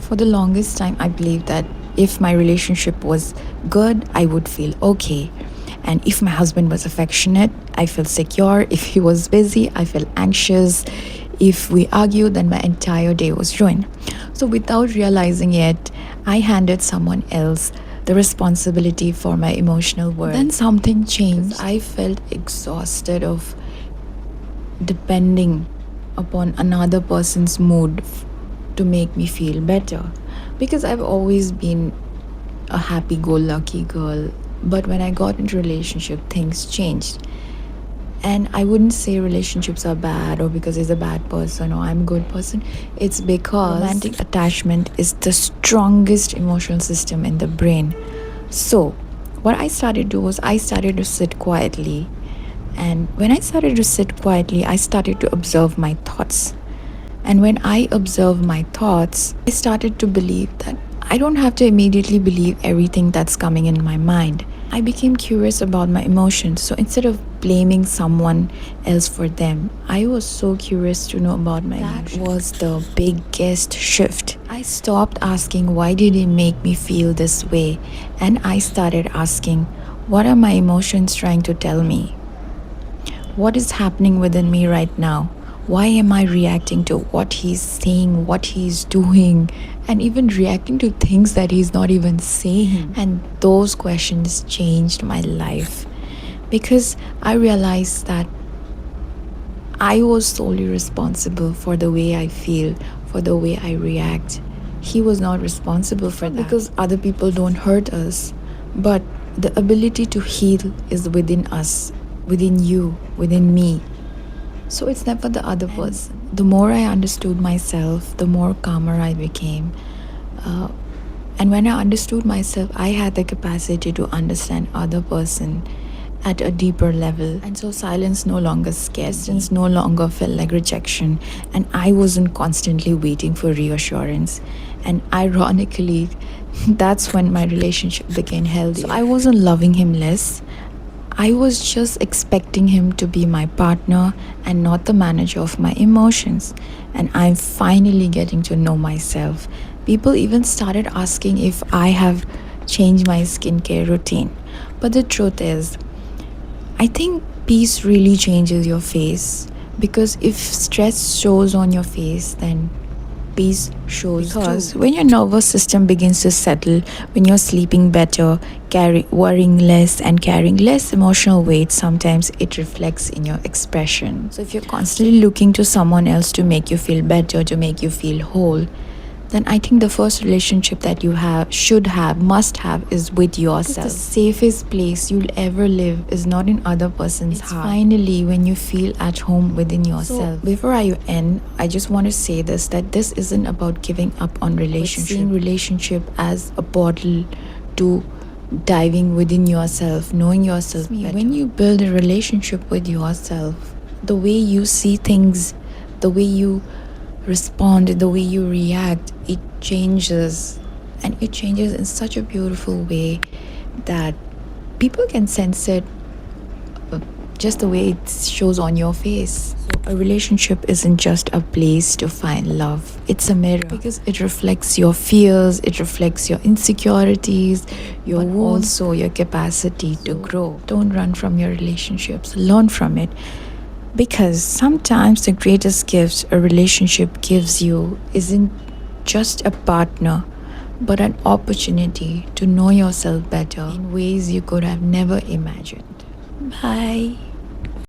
For the longest time, I believed that if my relationship was good, I would feel okay. And if my husband was affectionate, I feel secure. If he was busy, I feel anxious. If we argued, then my entire day was ruined. So, without realizing it, I handed someone else the responsibility for my emotional world. Then something changed. I felt exhausted of depending upon another person's mood to make me feel better, because I've always been a happy go lucky girl. But when I got into relationship, things changed. And I wouldn't say relationships are bad or because he's a bad person or I'm a good person. It's because romantic attachment is the strongest emotional system in the brain. So what I started to do was I started to sit quietly. And when I started to sit quietly, I started to observe my thoughts. And when I observed my thoughts, I started to believe that I don't have to immediately believe everything that's coming in my mind. I became curious about my emotions. So instead of blaming someone else for them, I was so curious to know about my emotions. That was the biggest shift. I stopped asking, why did it make me feel this way? And I started asking, what are my emotions trying to tell me? What is happening within me right now? Why am I reacting to what he's saying, what he's doing, and even reacting to things that he's not even saying? And those questions changed my life because I realized that I was solely responsible for the way I feel, for the way I react. He was not responsible for that because other people don't hurt us, but the ability to heal is within us, within you, within me. So it's never the other person. The more I understood myself, the more calmer I became. And when I understood myself, I had the capacity to understand other person at a deeper level. And so silence no longer scared. Distance no longer felt like rejection. And I wasn't constantly waiting for reassurance. And ironically, that's when my relationship became healthy. So I wasn't loving him less. I was just expecting him to be my partner and not the manager of my emotions. And I'm finally getting to know myself. People even started asking if I have changed my skincare routine. But the truth is, I think peace really changes your face, because if stress shows on your face, then peace shows because too. When your nervous system begins to settle, when you're sleeping better, worrying less, and carrying less emotional weight, sometimes it reflects in your expression. So if you're constantly looking to someone else to make you feel better, to make you feel whole, then I think the first relationship that you must have is with yourself. The safest place you'll ever live is not in other person's heart. Finally, when you feel at home within yourself. So, before I end, I just want to say this, that this isn't about giving up on relationship. Seeing relationship as a portal to diving within yourself, knowing yourself better. When you build a relationship with yourself, the way you see things, the way you respond, the way you react, it changes. And it changes in such a beautiful way that people can sense it just the way it shows on your face. So a relationship isn't just a place to find love, it's a mirror, because it reflects your fears, it reflects your insecurities, your wounds, also your capacity to grow. Don't run from your relationships, learn from it. Because sometimes the greatest gift a relationship gives you isn't just a partner, but an opportunity to know yourself better in ways you could have never imagined. Bye.